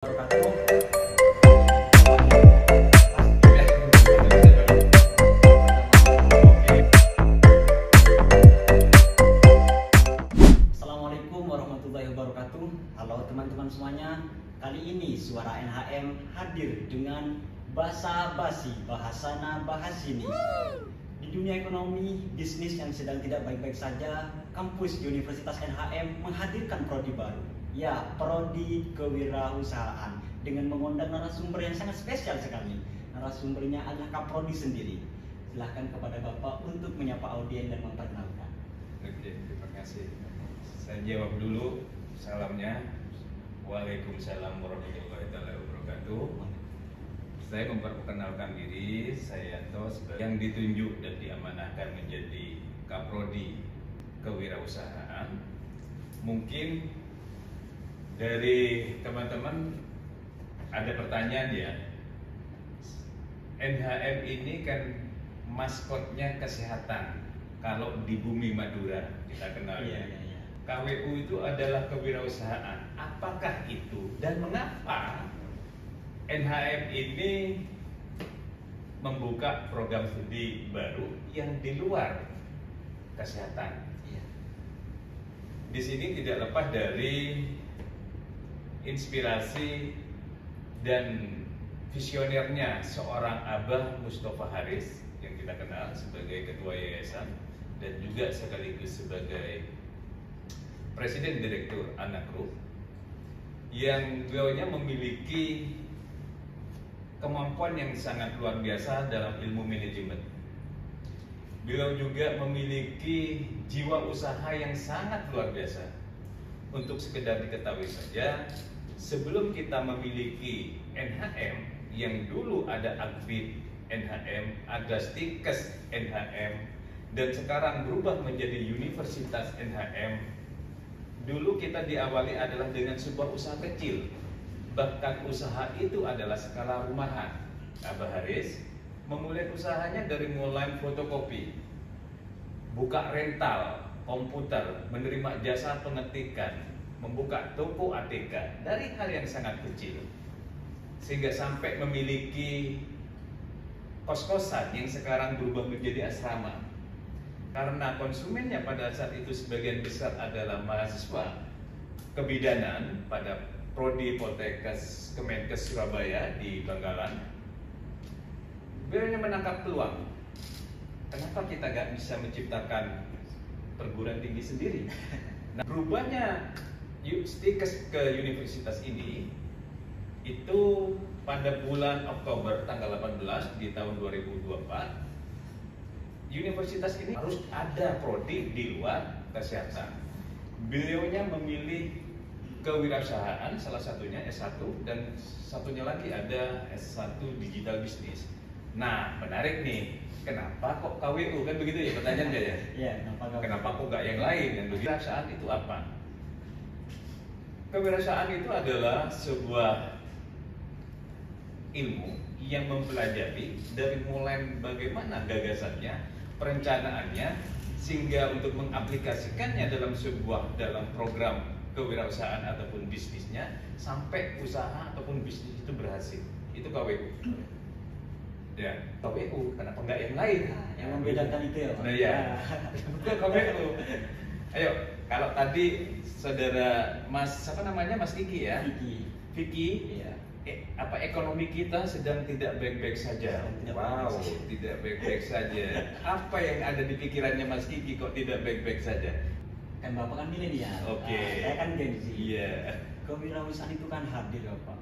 Assalamualaikum warahmatullahi wabarakatuh. Halo teman-teman semuanya. Kali ini Suara NHM hadir dengan basa-basi, bahasana bahasini. Di dunia ekonomi, bisnis yang sedang tidak baik-baik saja, kampus Universitas NHM menghadirkan prodi baru. Ya, prodi kewirausahaan dengan mengundang narasumber yang sangat spesial sekali. Narasumbernya adalah Kaprodi sendiri. Silahkan kepada Bapak untuk menyapa audien dan memperkenalkan. Oke, terima kasih. Saya jawab dulu salamnya. Waalaikumsalam warahmatullahi wabarakatuh. Saya memperkenalkan diri, saya Yanto yang ditunjuk dan diamanahkan menjadi Kaprodi Kewirausahaan. Mungkin dari teman-teman ada pertanyaan ya. NHM ini kan maskotnya kesehatan. Kalau di bumi Madura kita kenal ya. KWU itu adalah kewirausahaan. Apakah itu dan mengapa NHM ini membuka program studi baru yang di luar kesehatan? Di sini tidak lepas dari inspirasi dan visionernya seorang Abah Mustafa Haris yang kita kenal sebagai ketua yayasan dan juga sekaligus sebagai presiden direktur Anak Group, yang beliaunya memiliki kemampuan yang sangat luar biasa dalam ilmu manajemen. Beliau juga memiliki jiwa usaha yang sangat luar biasa. Untuk sekedar diketahui saja, sebelum kita memiliki NHM yang dulu ada Akbid NHM, ada Stikes NHM, dan sekarang berubah menjadi Universitas NHM. Dulu kita diawali adalah dengan sebuah usaha kecil, bahkan usaha itu adalah skala rumahan. Abah Haris memulai usahanya dari mulai fotokopi, buka rental komputer, menerima jasa pengetikan, membuka toko ATK dari hal yang sangat kecil, sehingga sampai memiliki kos-kosan yang sekarang berubah menjadi asrama. Karena konsumennya pada saat itu sebagian besar adalah mahasiswa kebidanan pada Prodi Poltekkes Kemenkes Surabaya di Bangkalan, beliau menangkap peluang. Kenapa kita gak bisa menciptakan perguruan tinggi sendiri? Nah, berubahnya Stikes ke universitas ini itu pada bulan Oktober tanggal 18 di tahun 2024. Universitas ini harus ada prodi di luar kesehatan. Beliaunya memilih kewirausahaan, salah satunya S1, dan satunya lagi ada S1 digital business. Nah, menarik nih, kenapa kok KWU, kan begitu ya pertanyaannya ya? Iya, kenapa kok nggak yang lain? Dan kewirausahaan itu apa? Kewirausahaan itu adalah sebuah ilmu yang mempelajari dari mulai bagaimana gagasannya, perencanaannya, sehingga untuk mengaplikasikannya dalam program kewirausahaan ataupun bisnisnya sampai usaha ataupun bisnis itu berhasil. Itu KWU. Ya, KWU, kenapa enggak yang lain? Yang membedakan itu ya Pak? Nah ya, betul KWU. Ayo, kalau tadi saudara Mas, siapa namanya, Mas Kiki ya? Vicky, ya. Apa ekonomi kita sedang tidak baik-baik saja? Wow, tidak baik-baik saja. Apa yang ada di pikirannya Mas Kiki kok tidak baik-baik saja? Kan Bapak kan milenial. Oke. Saya kan Gen Z. Iya. Kewirausahaan itu kan hadir ya Pak.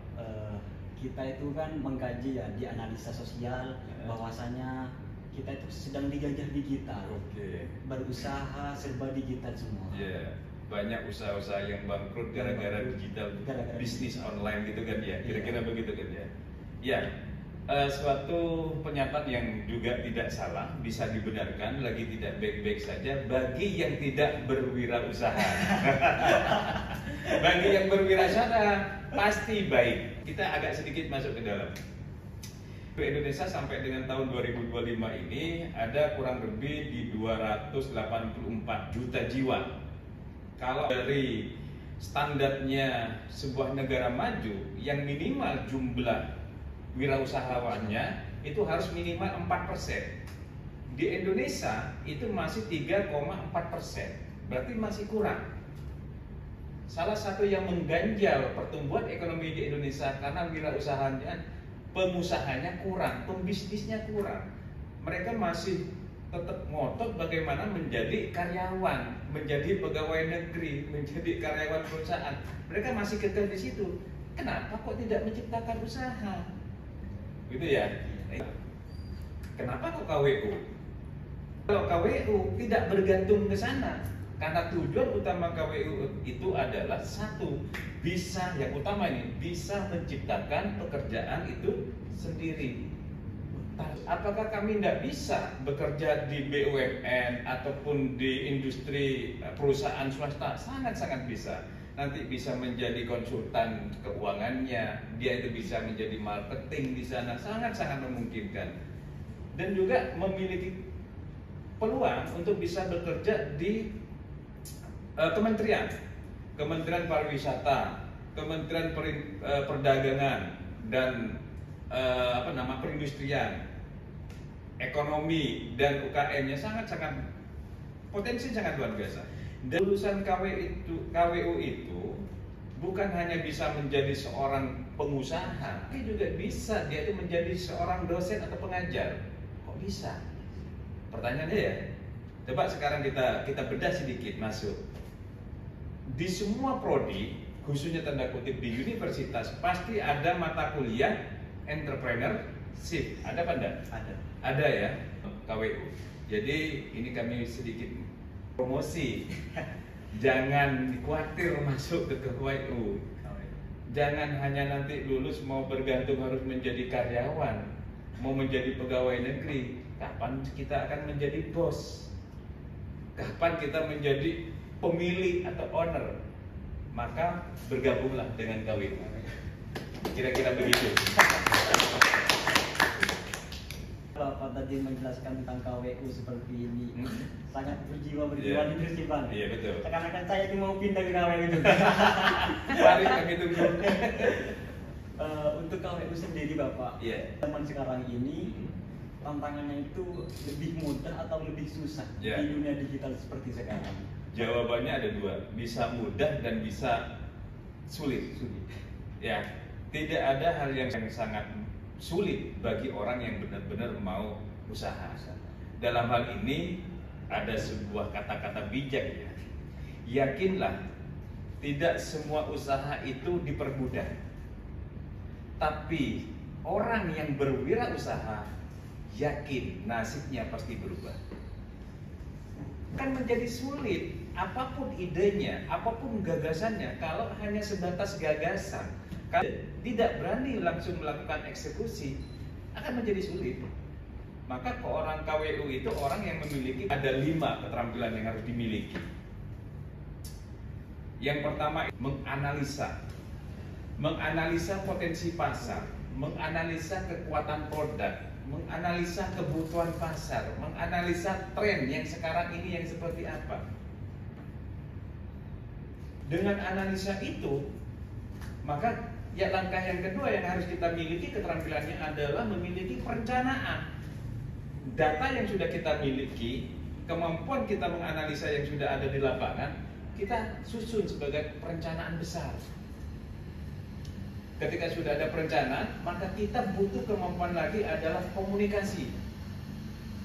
Kita itu kan mengkaji ya di analisa sosial bahwasanya kita itu sedang dijajah digital. Oke. Berusaha serba digital semua. Iya. Banyak usaha-usaha yang bangkrut gara-gara digital, bisnis online gitu kan ya. Kira-kira begitu kan ya. Ya. Suatu pernyataan yang juga tidak salah, bisa dibenarkan, lagi tidak baik-baik saja bagi yang tidak berwirausaha. Bagi yang berwirausaha pasti baik. Kita agak sedikit masuk ke dalam. Di Indonesia sampai dengan tahun 2025 ini ada kurang lebih di 284 juta jiwa. Kalau dari standarnya sebuah negara maju yang minimal jumlah wirausahawannya itu harus minimal 4%. Di Indonesia itu masih 3,4%, berarti masih kurang. Salah satu yang mengganjal pertumbuhan ekonomi di Indonesia karena wirausahawannya, pengusahanya kurang, pembisnisnya kurang. Mereka masih tetap ngotot bagaimana menjadi karyawan, menjadi pegawai negeri, menjadi karyawan perusahaan. Mereka masih kekeh di situ. Kenapa kok tidak menciptakan usaha? Gitu ya. Kenapa kok KWU? Kalau KWU tidak bergantung ke sana, karena tujuan utama KWU itu adalah satu, bisa, yang utama ini, bisa menciptakan pekerjaan itu sendiri. Apakah kami tidak bisa bekerja di BUMN ataupun di industri perusahaan swasta? Sangat-sangat bisa. Nanti bisa menjadi konsultan keuangannya, dia itu bisa menjadi marketing di sana, sangat-sangat memungkinkan. Dan juga memiliki peluang untuk bisa bekerja di Kementerian Pariwisata, Kementerian Perdagangan dan perindustrian, ekonomi dan UKM-nya sangat-sangat potensi sangat luar biasa. Dan lulusan KWU itu bukan hanya bisa menjadi seorang pengusaha, tapi juga bisa dia itu menjadi seorang dosen atau pengajar. Kok bisa? Pertanyaannya ya, coba sekarang kita bedah sedikit masuk. Di semua prodi, khususnya tanda kutip di universitas, pasti ada mata kuliah entrepreneurship. Ada apa enggak? Ada ya, KWU. Jadi ini kami sedikit promosi. Jangan khawatir masuk ke KWU. Jangan hanya nanti lulus mau bergantung harus menjadi karyawan, mau menjadi pegawai negeri. Kapan kita akan menjadi bos? Kapan kita menjadi pemilik atau owner? Maka bergabunglah dengan KWU. Kira-kira begitu. Bapak tadi menjelaskan tentang KWU seperti ini, sangat berjiwa di Bang. Iya betul. Seakan-akan saya ini mau pindah ke KWU itu. Mari kami tunggu. Untuk KWU sendiri Bapak, zaman sekarang ini tantangannya itu lebih mudah atau lebih susah di dunia digital seperti sekarang? Jawabannya ada dua, bisa mudah dan bisa sulit. Ya, tidak ada hal yang sangat sulit bagi orang yang benar-benar mau usaha. Dalam hal ini ada sebuah kata-kata bijak ya. Yakinlah, tidak semua usaha itu dipermudah. Tapi orang yang berwirausaha yakin nasibnya pasti berubah. Kan menjadi sulit apapun idenya, apapun gagasannya, kalau hanya sebatas gagasan, kalau tidak berani langsung melakukan eksekusi, akan menjadi sulit. Maka orang KWU itu orang yang memiliki ada 5 keterampilan yang harus dimiliki. Yang pertama, menganalisa potensi pasar, menganalisa kekuatan produk, menganalisa kebutuhan pasar, menganalisa tren yang sekarang ini yang seperti apa. Dengan analisa itu, maka ya langkah yang kedua yang harus kita miliki keterampilannya adalah memiliki perencanaan. Data yang sudah kita miliki, kemampuan kita menganalisa yang sudah ada di lapangan, kita susun sebagai perencanaan besar. Ketika sudah ada perencanaan, maka kita butuh kemampuan lagi adalah komunikasi.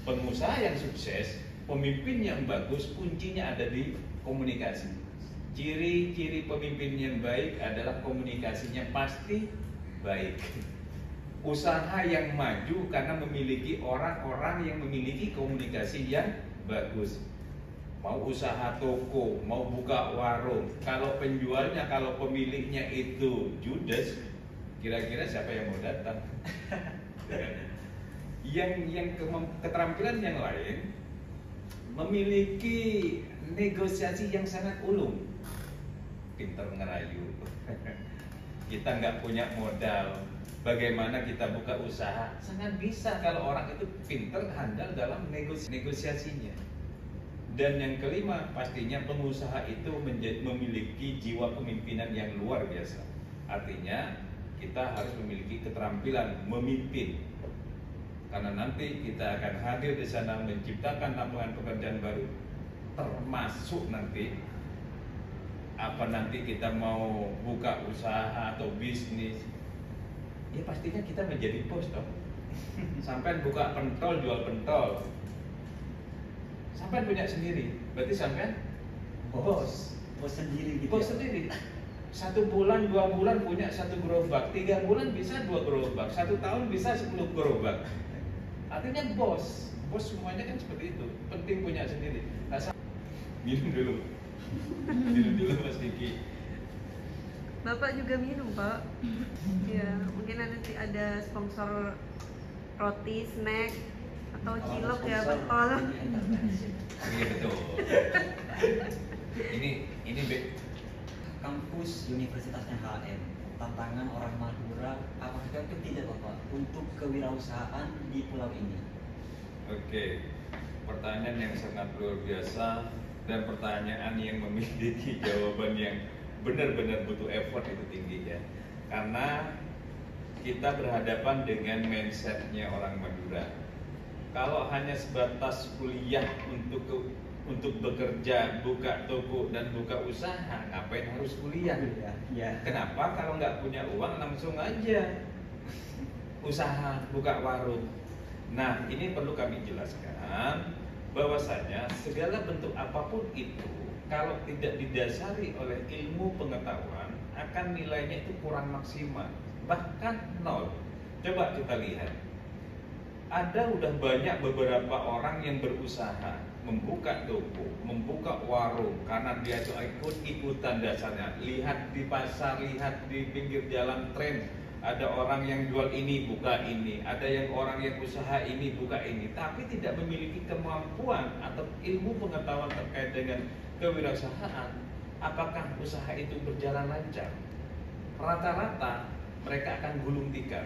Pengusaha yang sukses, pemimpin yang bagus, kuncinya ada di komunikasi. Ciri-ciri pemimpin yang baik adalah komunikasinya pasti baik. Usaha yang maju karena memiliki orang-orang yang memiliki komunikasi yang bagus. Mau usaha toko, mau buka warung, kalau penjualnya, kalau pemiliknya itu judes, kira-kira siapa yang mau datang? Yang keterampilan yang lain memiliki negosiasi yang sangat ulung, pinter ngerayu. Kita nggak punya modal, bagaimana kita buka usaha? Sangat bisa kalau orang itu pinter, handal dalam negosiasinya. Dan yang kelima, pastinya pengusaha itu memiliki jiwa kepemimpinan yang luar biasa. Artinya kita harus memiliki keterampilan memimpin, karena nanti kita akan hadir di sana menciptakan lapangan pekerjaan baru, termasuk nanti kita mau buka usaha atau bisnis, ya pastinya kita menjadi bos dong. Sampai buka pentol, jual pentol, sampai punya sendiri, berarti sampai bos sendiri gitu. Bos sendiri. 1 bulan, 2 bulan punya 1 gerobak, 3 bulan bisa 2 gerobak, 1 tahun bisa 10 gerobak. Artinya bos semuanya kan seperti itu. Penting punya sendiri. Minum dulu. Minum dulu Mas Diki. Bapak juga minum, Pak. Ya, mungkin nanti ada sponsor roti, snack, atau cilok ya, pentol. Iya betul. Ini Kampus Universitas NHM, tantangan orang Madura, apakah itu tidak Bapak untuk kewirausahaan di pulau ini? Oke, pertanyaan yang sangat luar biasa dan pertanyaan yang memiliki jawaban yang benar-benar butuh effort itu tinggi ya. Karena kita berhadapan dengan mindsetnya orang Madura. Kalau hanya sebatas kuliah untuk bekerja, buka toko dan buka usaha, ngapain harus kuliah? Ya. Kenapa kalau nggak punya uang langsung aja usaha, buka warung? Nah, ini perlu kami jelaskan bahwasanya segala bentuk apapun itu kalau tidak didasari oleh ilmu pengetahuan akan nilainya itu kurang maksimal, bahkan nol. Coba kita lihat, ada udah banyak beberapa orang yang berusaha membuka toko, membuka warung karena dia tuh ikut-ikutan dasarnya. Lihat di pasar, lihat di pinggir jalan tren, ada orang yang jual ini buka ini, ada yang orang yang usaha ini buka ini, tapi tidak memiliki kemampuan atau ilmu pengetahuan terkait dengan kewirausahaan. Apakah usaha itu berjalan lancar? Rata-rata mereka akan gulung tikar.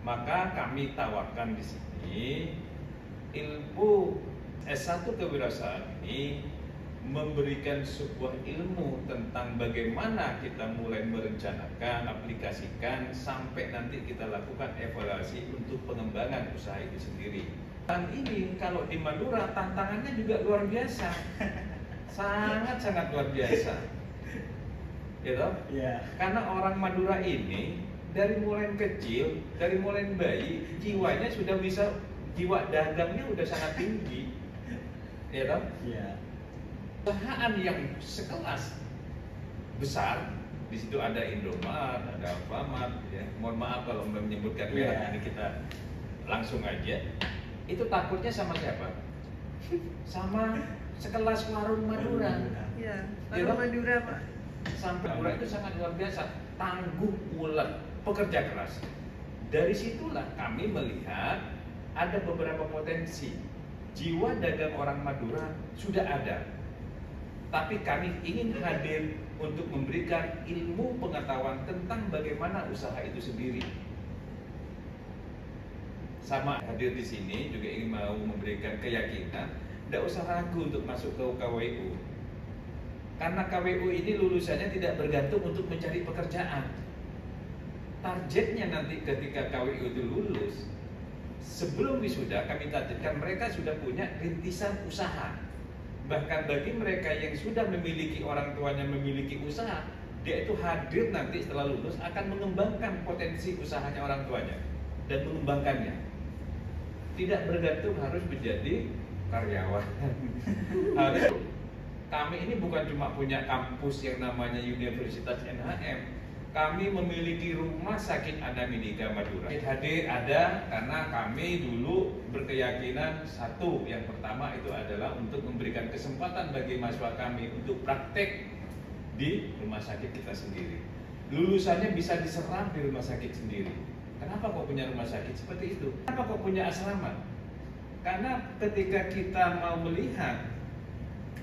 Maka kami tawarkan di sini ilmu S1 kewirausahaan ini memberikan sebuah ilmu tentang bagaimana kita mulai merencanakan, aplikasikan, sampai nanti kita lakukan evaluasi untuk pengembangan usaha itu sendiri. Dan ini kalau di Madura tantangannya juga luar biasa, sangat-sangat luar biasa, gitu? Ya. Karena orang Madura ini dari mulai kecil, dari mulai bayi, jiwanya sudah bisa, jiwa dagangnya udah sangat tinggi. Ya toh? Iya. Perusahaan yang sekelas besar, di situ ada Indomart, ada Alfamart, ya. Mohon maaf kalau menyebutkan merek ini, kita langsung aja. Itu takutnya sama siapa? Sama sekelas warung Madura. Iya, warung Madura, Pak. Sampai Madura itu sangat luar biasa, tangguh, ulet, pekerja keras. Dari situlah kami melihat ada beberapa potensi. Jiwa dagang orang Madura sudah ada, tapi kami ingin hadir untuk memberikan ilmu pengetahuan tentang bagaimana usaha itu sendiri. Sama hadir di sini juga ingin mau memberikan keyakinan, tidak usah ragu untuk masuk ke KWU. Karena KWU ini lulusannya tidak bergantung untuk mencari pekerjaan. Targetnya nanti ketika KWU itu lulus, sebelum wisuda kami targetkan mereka sudah punya rintisan usaha. Bahkan bagi mereka yang sudah memiliki orang tuanya memiliki usaha, dia itu hadir nanti setelah lulus akan mengembangkan potensi usahanya orang tuanya dan mengembangkannya. Tidak bergantung harus menjadi karyawan. Harus. Kami ini bukan cuma punya kampus yang namanya Universitas NHM. Kami memiliki rumah sakit Anamidika Madura. Hadir ada karena kami dulu berkeyakinan satu, yang pertama itu adalah untuk memberikan kesempatan bagi mahasiswa kami untuk praktek di rumah sakit kita sendiri. Lulusannya bisa diserap di rumah sakit sendiri. Kenapa kok punya rumah sakit seperti itu? Kenapa kok punya asrama? Karena ketika kita mau melihat,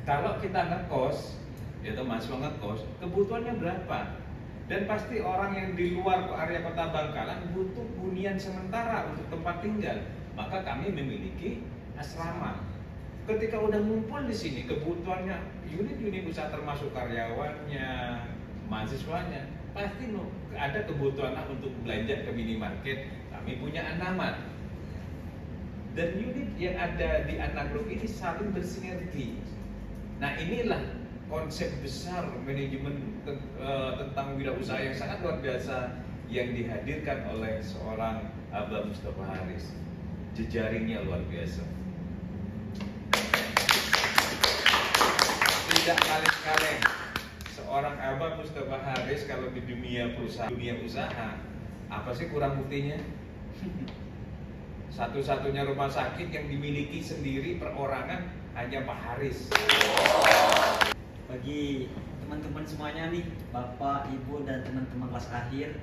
kalau kita ngekos, yaitu mahasiswa ngekos, kebutuhannya berapa? Dan pasti orang yang di luar area kota Bangkalan butuh hunian sementara untuk tempat tinggal. Maka kami memiliki asrama. Ketika udah ngumpul di sini, kebutuhannya unit-unit usaha termasuk karyawannya, mahasiswanya, pasti ada kebutuhan untuk belanja ke minimarket. Kami punya Anamat. Dan unit yang ada di Anak Group ini saling bersinergi. Nah, inilah konsep besar manajemen tentang wirausaha yang sangat luar biasa yang dihadirkan oleh seorang Abah Mustafa Haris. Jejaringnya luar biasa. Tidak kaleng-kaleng seorang Abah Mustafa Haris kalau di dunia usaha, apa sih kurang buktinya? Satu-satunya rumah sakit yang dimiliki sendiri perorangan hanya Pak Haris. Bagi teman-teman semuanya nih, Bapak, Ibu, dan teman-teman kelas akhir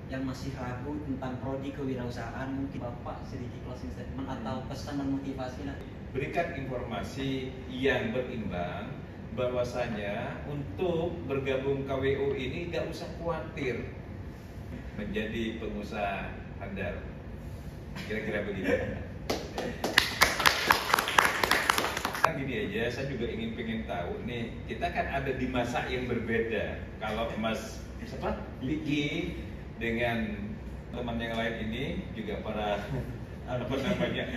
yang masih ragu tentang prodi kewirausahaan, mungkin Bapak sedikit closing statement atau pesan dan motivasi lah. Berikan informasi yang berimbang bahwasanya untuk bergabung KWU ini gak usah khawatir menjadi pengusaha handal. Kira-kira begitu. Gini aja, saya juga pengen tahu nih, kita kan ada di masa yang berbeda. Kalau Mas Vicky dengan teman yang lain ini juga para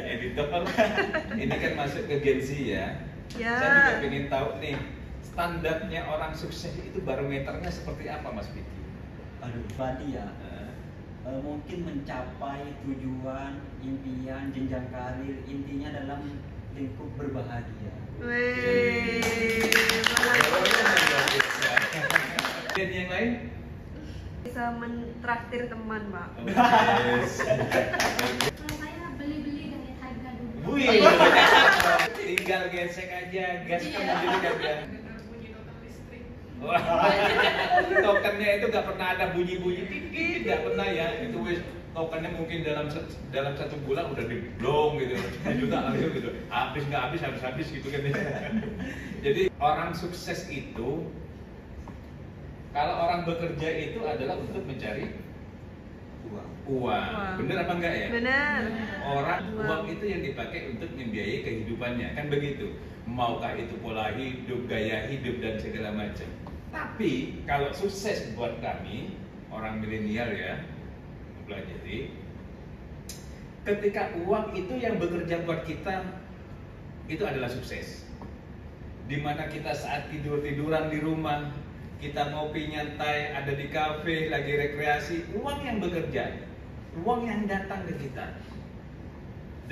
editor, ini kan masuk ke Gen Z ya. Saya juga pengen tahu nih, standarnya orang sukses itu barometernya seperti apa, Mas Vicky? Aduh, Badi ya. Mungkin mencapai tujuan, impian, jenjang karir, intinya dalam lingkup berbahagia. Dan yang lain? Bisa mentraktir teman, Pak. Kalau saya beli-beli dengan harga dulu. Wih, tinggal gesek aja, gas kan jadi kan. Tokennya itu gak pernah ada bunyi-bunyi titit, gak pernah ya. Itu wis tokennya mungkin dalam 1 bulan udah diblong gitu, juta gitu. Habis nggak habis gitu kan. Jadi orang sukses itu, kalau orang bekerja itu adalah untuk mencari uang. Bener apa enggak ya? Benar. Uang itu yang dipakai untuk membiayai kehidupannya, kan begitu. Maukah itu pola hidup, gaya hidup, dan segala macam. Tapi kalau sukses buat kami orang milenial ya, mempelajari, ketika uang itu yang bekerja buat kita, itu adalah sukses. Dimana kita saat tiduran di rumah, kita ngopi nyantai, ada di kafe, lagi rekreasi, uang yang bekerja, uang yang datang ke kita.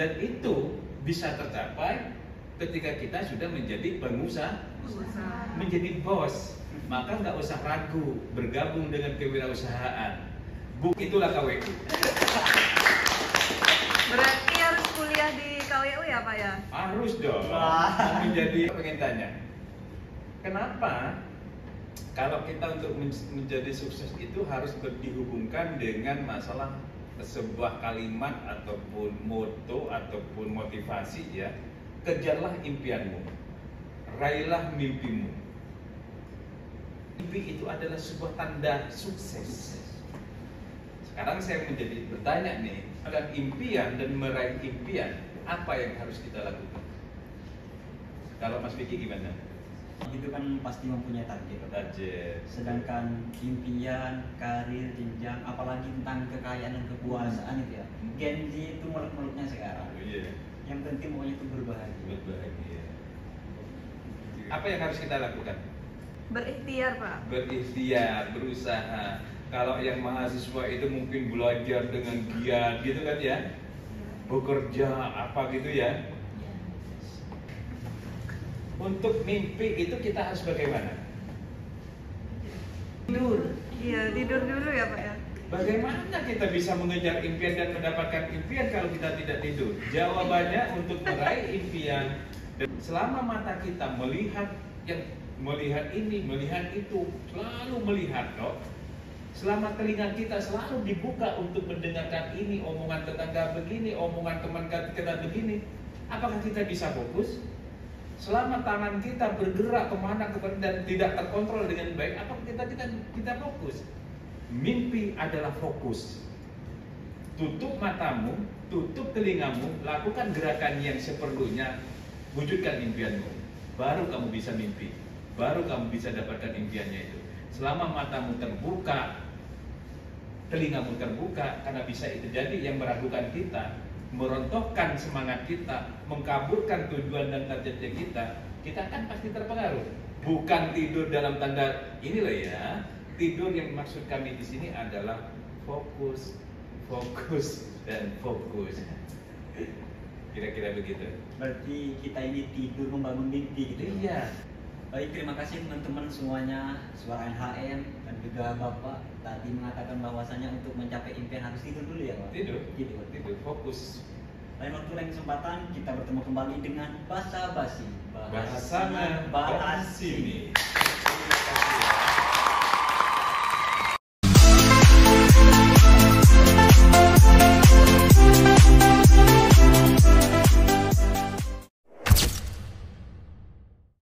Dan itu bisa tercapai ketika kita sudah menjadi pengusaha, menjadi bos. Maka nggak usah ragu bergabung dengan kewirausahaan. Itulah KWU. Berarti harus kuliah di KWU ya, Pak ya? Harus dong. Menjadi, pengen tanya, kenapa kalau kita untuk menjadi sukses itu harus dihubungkan dengan masalah sebuah kalimat ataupun moto ataupun motivasi ya? Kejarlah impianmu, raihlah mimpimu. Mimpi itu adalah sebuah tanda sukses. Sekarang saya bertanya nih, dalam impian dan meraih impian, apa yang harus kita lakukan? Kalau Mas Vicky gimana? Itu kan pasti mempunyai target. Sedangkan impian, karir, jenjang, apalagi tentang kekayaan dan kekuasaan itu ya. Gen Z itu muluk-muluknya sekarang. Oh, iya. Yang penting pokoknya itu berbahagia. Berbahagia. Apa yang harus kita lakukan? Berikhtiar, Pak. Berikhtiar, berusaha. Kalau yang mahasiswa itu mungkin belajar dengan giat gitu kan ya, bekerja apa gitu ya. Untuk mimpi itu kita harus bagaimana? Tidur. Iya, tidur dulu ya, Pak ya. Bagaimana kita bisa mengejar impian dan mendapatkan impian kalau kita tidak tidur? Jawabannya untuk meraih impian. Dan selama mata kita melihat ini, melihat itu, selalu melihat loh. Selama telinga kita selalu dibuka untuk mendengarkan ini, omongan tetangga begini, omongan teman kita begini, apakah kita bisa fokus? Selama tangan kita bergerak kemana dan tidak terkontrol dengan baik, apakah kita fokus? Mimpi adalah fokus. Tutup matamu, tutup telingamu, lakukan gerakan yang seperlunya, wujudkan impianmu, baru kamu bisa mimpi, baru kamu bisa dapatkan impiannya itu. Selama matamu terbuka, telingamu terbuka, karena bisa itu jadi yang meragukan kita, merontokkan semangat kita, mengkaburkan tujuan dan targetnya kita akan pasti terpengaruh. Bukan tidur dalam tanda inilah ya. Tidur yang maksud kami di sini adalah fokus, fokus, dan fokus. Kira-kira begitu. Berarti kita ini tidur membangun mimpi gitu. Iya. Baik, terima kasih teman-teman semuanya. Suara NHM dan juga Bapak tadi mengatakan bahwasanya untuk mencapai impian harus tidur dulu ya Pak? Tidur, fokus. Lain waktu lain kesempatan kita bertemu kembali dengan Basa Basi Bahasana Bahas Sini.